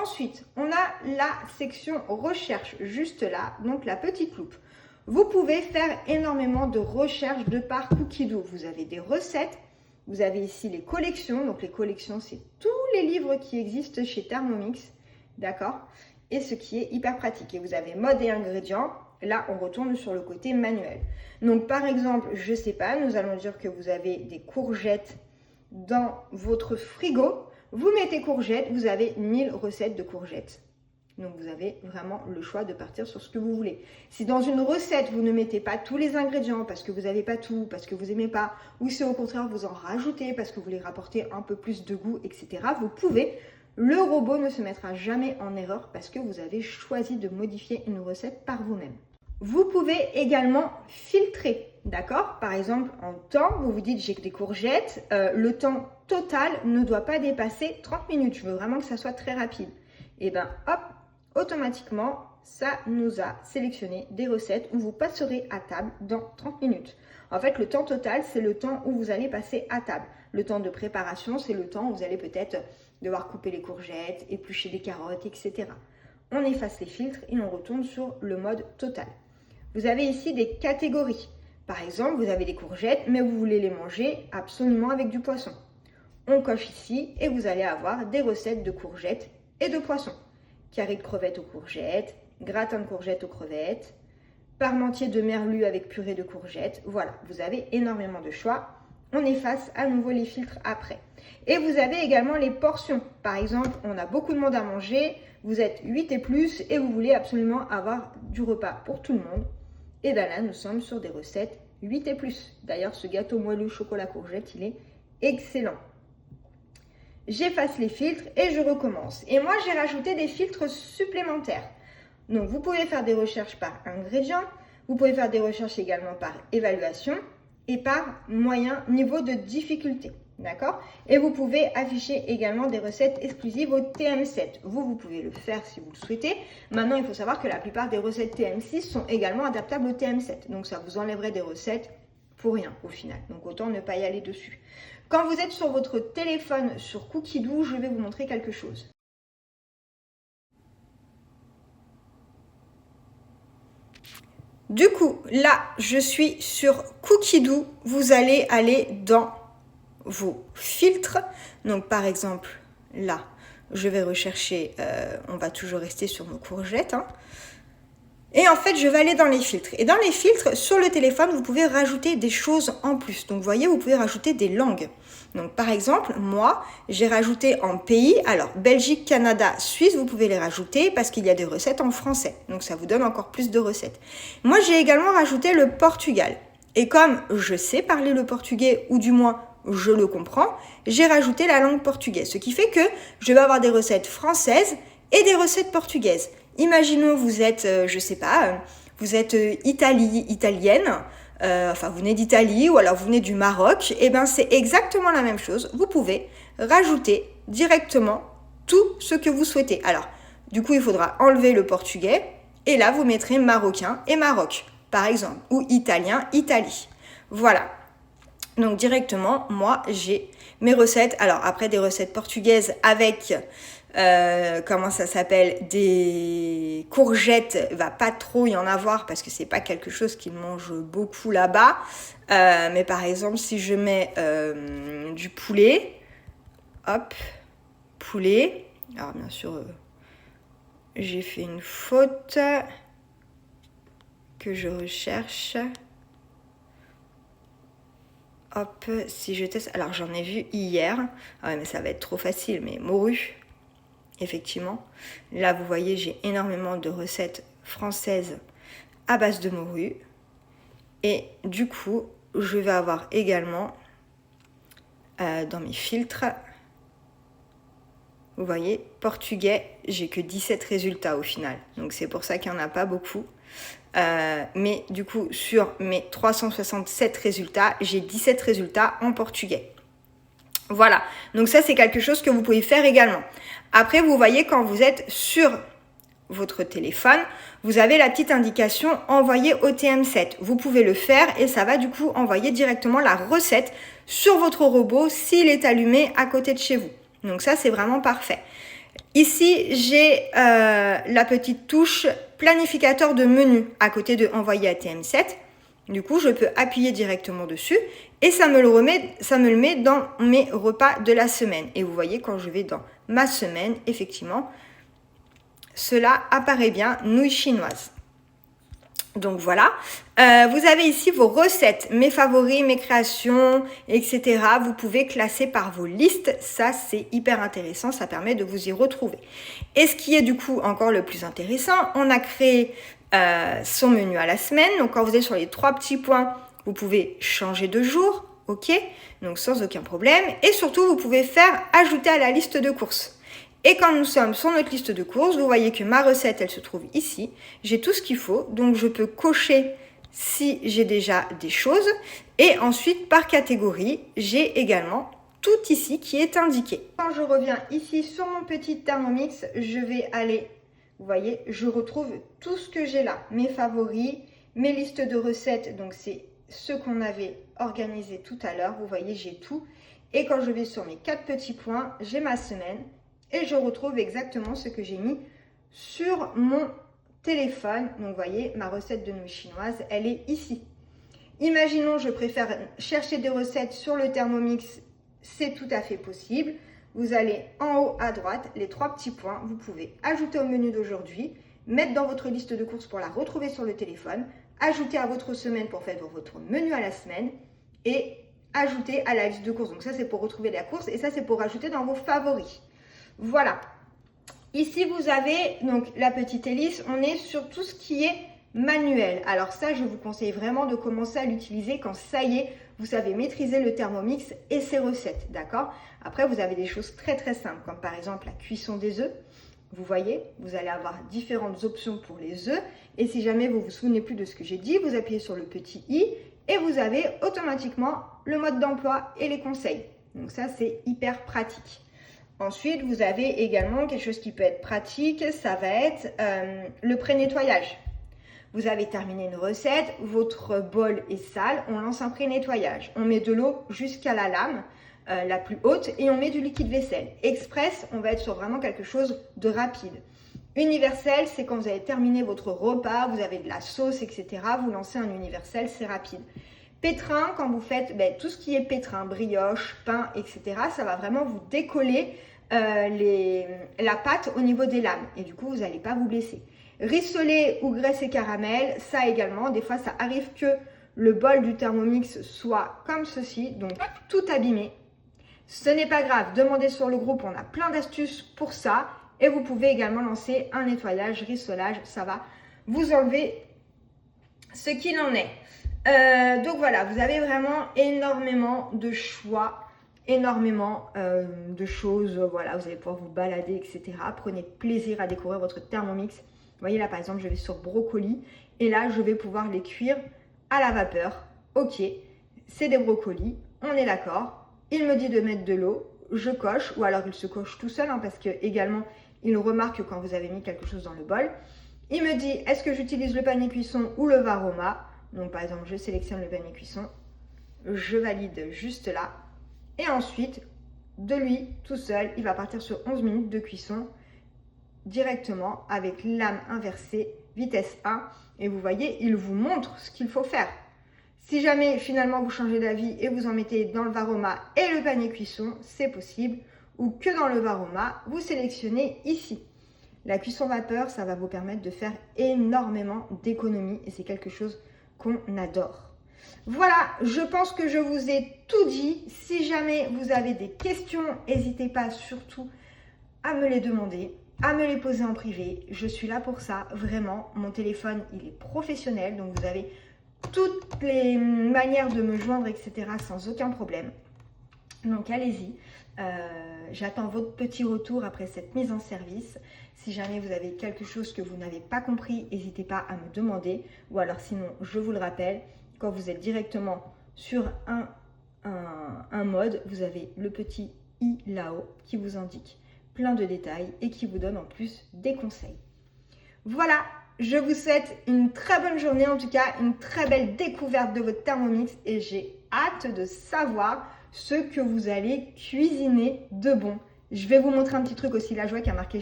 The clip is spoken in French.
Ensuite, on a la section recherche juste là, donc la petite loupe. Vous pouvez faire énormément de recherches de par Cookidoo. Vous avez des recettes, vous avez ici les collections. Donc les collections, c'est tous les livres qui existent chez Thermomix, d'accord? Et ce qui est hyper pratique. Et vous avez mode et ingrédients. Là, on retourne sur le côté manuel. Donc par exemple, je ne sais pas, nous allons dire que vous avez des courgettes dans votre frigo. Vous mettez courgettes, vous avez 1000 recettes de courgettes. Donc vous avez vraiment le choix de partir sur ce que vous voulez. Si dans une recette, vous ne mettez pas tous les ingrédients parce que vous n'avez pas tout, parce que vous n'aimez pas, ou si au contraire vous en rajoutez parce que vous voulez rapporter un peu plus de goût, etc., vous pouvez. Le robot ne se mettra jamais en erreur parce que vous avez choisi de modifier une recette par vous-même. Vous pouvez également filtrer, d'accord? Par exemple, en temps, vous vous dites j'ai que des courgettes, le temps total ne doit pas dépasser 30 minutes. Je veux vraiment que ça soit très rapide. Et bien hop, automatiquement, ça nous a sélectionné des recettes où vous passerez à table dans 30 minutes. En fait, le temps total, c'est le temps où vous allez passer à table. Le temps de préparation, c'est le temps où vous allez peut-être devoir couper les courgettes, éplucher des carottes, etc. On efface les filtres et on retourne sur le mode total. Vous avez ici des catégories. Par exemple, vous avez des courgettes, mais vous voulez les manger absolument avec du poisson. On coche ici et vous allez avoir des recettes de courgettes et de poissons. Carré de crevettes aux courgettes, gratin de courgettes aux crevettes, parmentier de merlu avec purée de courgettes. Voilà, vous avez énormément de choix. On efface à nouveau les filtres après. Et vous avez également les portions. Par exemple, on a beaucoup de monde à manger, vous êtes 8 et plus et vous voulez absolument avoir du repas pour tout le monde. Et bien là, nous sommes sur des recettes 8 et plus. D'ailleurs, ce gâteau moelleux chocolat courgette, il est excellent. J'efface les filtres et je recommence. Et moi, j'ai rajouté des filtres supplémentaires. Donc, vous pouvez faire des recherches par ingrédients. Vous pouvez faire des recherches également par évaluation et par moyen niveau de difficulté. D'accord? Et vous pouvez afficher également des recettes exclusives au TM7. Vous pouvez le faire si vous le souhaitez. Maintenant, il faut savoir que la plupart des recettes TM6 sont également adaptables au TM7. Donc, ça vous enlèverait des recettes pour rien au final. Donc, autant ne pas y aller dessus. Quand vous êtes sur votre téléphone sur Cookidoo, je vais vous montrer quelque chose. Du coup, là, je suis sur Cookidoo. Vous allez aller dans vos filtres. Donc, par exemple, là, je vais rechercher, on va toujours rester sur nos courgettes. Et en fait, je vais aller dans les filtres. Et dans les filtres, sur le téléphone, vous pouvez rajouter des choses en plus. Donc, vous voyez, vous pouvez rajouter des langues. Donc, par exemple, moi, j'ai rajouté en pays, alors Belgique, Canada, Suisse, vous pouvez les rajouter parce qu'il y a des recettes en français. Donc, ça vous donne encore plus de recettes. Moi, j'ai également rajouté le Portugal. Et comme je sais parler le portugais, ou du moins, je le comprends, j'ai rajouté la langue portugaise. Ce qui fait que je vais avoir des recettes françaises et des recettes portugaises. Imaginons, vous êtes, je sais pas, vous êtes italienne, enfin vous venez d'Italie ou alors vous venez du Maroc, et bien c'est exactement la même chose. Vous pouvez rajouter directement tout ce que vous souhaitez. Alors, du coup, il faudra enlever le portugais et là, vous mettrez marocain et Maroc, par exemple, ou italien, Italie. Voilà. Donc directement, moi, j'ai mes recettes. Alors après, des recettes portugaises avec... comment ça s'appelle, des courgettes, va pas trop y en avoir parce que c'est pas quelque chose qu'ils mangent beaucoup là-bas, mais par exemple si je mets du poulet, hop, poulet, alors bien sûr j'ai fait une faute que je recherche, hop, si je teste, alors j'en ai vu hier, ah ouais, mais ça va être trop facile, mais morue. Effectivement, là vous voyez, j'ai énormément de recettes françaises à base de morue. Et du coup, je vais avoir également dans mes filtres, vous voyez, portugais, j'ai que 17 résultats au final. Donc c'est pour ça qu'il n'y en a pas beaucoup. Mais du coup, sur mes 367 résultats, j'ai 17 résultats en portugais. Voilà, donc ça c'est quelque chose que vous pouvez faire également. Après, vous voyez quand vous êtes sur votre téléphone, vous avez la petite indication envoyer au TM7. Vous pouvez le faire et ça va du coup envoyer directement la recette sur votre robot s'il est allumé à côté de chez vous. Donc ça c'est vraiment parfait. Ici, j'ai la petite touche planificateur de menu à côté de envoyer à TM7. Du coup, je peux appuyer directement dessus et ça me le met dans mes repas de la semaine. Et vous voyez, quand je vais dans ma semaine, effectivement, cela apparaît bien, nouilles chinoises. Donc voilà, vous avez ici vos recettes, mes favoris, mes créations, etc. Vous pouvez classer par vos listes, ça c'est hyper intéressant, ça permet de vous y retrouver. Et ce qui est du coup encore le plus intéressant, on a créé son menu à la semaine. Donc quand vous êtes sur les 3 petits points, vous pouvez changer de jour, ok, donc sans aucun problème. Et surtout, vous pouvez faire ajouter à la liste de courses. Et quand nous sommes sur notre liste de courses, vous voyez que ma recette, elle se trouve ici. J'ai tout ce qu'il faut, donc je peux cocher si j'ai déjà des choses. Et ensuite, par catégorie, j'ai également tout ici qui est indiqué. Quand je reviens ici sur mon petit Thermomix, je vais aller, vous voyez, je retrouve tout ce que j'ai là. Mes favoris, mes listes de recettes, donc c'est ce qu'on avait organisé tout à l'heure. Vous voyez, j'ai tout. Et quand je vais sur mes 4 petits points, j'ai ma semaine. Et je retrouve exactement ce que j'ai mis sur mon téléphone. Donc, vous voyez, ma recette de nouilles chinoises, elle est ici. Imaginons, je préfère chercher des recettes sur le Thermomix. C'est tout à fait possible. Vous allez en haut à droite, les 3 petits points. Vous pouvez ajouter au menu d'aujourd'hui, mettre dans votre liste de courses pour la retrouver sur le téléphone, ajouter à votre semaine pour faire votre menu à la semaine et ajouter à la liste de courses. Donc, ça, c'est pour retrouver la course et ça, c'est pour ajouter dans vos favoris. Voilà, ici vous avez donc la petite hélice, on est sur tout ce qui est manuel. Alors ça, je vous conseille vraiment de commencer à l'utiliser quand ça y est, vous savez maîtriser le Thermomix et ses recettes, d'accord? Après, vous avez des choses très très simples, comme par exemple la cuisson des œufs. Vous voyez, vous allez avoir différentes options pour les œufs. Et si jamais vous ne vous souvenez plus de ce que j'ai dit, vous appuyez sur le petit i et vous avez automatiquement le mode d'emploi et les conseils. Donc ça, c'est hyper pratique. Ensuite, vous avez également quelque chose qui peut être pratique, ça va être le pré-nettoyage. Vous avez terminé une recette, votre bol est sale, on lance un pré-nettoyage. On met de l'eau jusqu'à la lame, la plus haute, et on met du liquide vaisselle. Express, on va être sur vraiment quelque chose de rapide. Universel, c'est quand vous avez terminé votre repas, vous avez de la sauce, etc. Vous lancez un universel, c'est rapide. Pétrin, quand vous faites tout ce qui est pétrin, brioche, pain, etc., ça va vraiment vous décoller la pâte au niveau des lames. Et du coup, vous n'allez pas vous blesser. Rissoler ou graisse et caramel, ça également. Des fois, ça arrive que le bol du Thermomix soit comme ceci, donc tout abîmé. Ce n'est pas grave, demandez sur le groupe, on a plein d'astuces pour ça. Et vous pouvez également lancer un nettoyage, rissolage, ça va vous enlever ce qu'il en est. Donc voilà, vous avez vraiment énormément de choix, énormément de choses. Voilà, vous allez pouvoir vous balader, etc. Prenez plaisir à découvrir votre Thermomix. Vous voyez là, par exemple, je vais sur brocoli et là, je vais pouvoir les cuire à la vapeur. Ok, c'est des brocolis, on est d'accord. Il me dit de mettre de l'eau, je coche, ou alors il se coche tout seul, hein, parce que également, il remarque quand vous avez mis quelque chose dans le bol. Il me dit, est-ce que j'utilise le panier cuisson ou le Varoma? Donc par exemple, je sélectionne le panier cuisson, je valide juste là. Et ensuite, de lui, tout seul, il va partir sur 11 minutes de cuisson directement avec lame inversée, vitesse 1. Et vous voyez, il vous montre ce qu'il faut faire. Si jamais finalement vous changez d'avis et vous en mettez dans le Varoma et le panier cuisson, c'est possible. Ou que dans le Varoma, vous sélectionnez ici. La cuisson vapeur, ça va vous permettre de faire énormément d'économies et c'est quelque chose qu'on adore. Voilà, je pense que je vous ai tout dit. Si jamais vous avez des questions, n'hésitez pas surtout à me les demander, à me les poser en privé. Je suis là pour ça, vraiment. Mon téléphone, il est professionnel, donc vous avez toutes les manières de me joindre, etc. sans aucun problème. Donc allez-y, j'attends votre petit retour après cette mise en service. Si jamais vous avez quelque chose que vous n'avez pas compris, n'hésitez pas à me demander. Ou alors sinon, je vous le rappelle, quand vous êtes directement sur un mode, vous avez le petit i là-haut qui vous indique plein de détails et qui vous donne en plus des conseils. Voilà, je vous souhaite une très bonne journée, en tout cas une très belle découverte de votre Thermomix et j'ai hâte de savoir ce que vous allez cuisiner de bon. Je vais vous montrer un petit truc aussi, là je vois qu'il y a marqué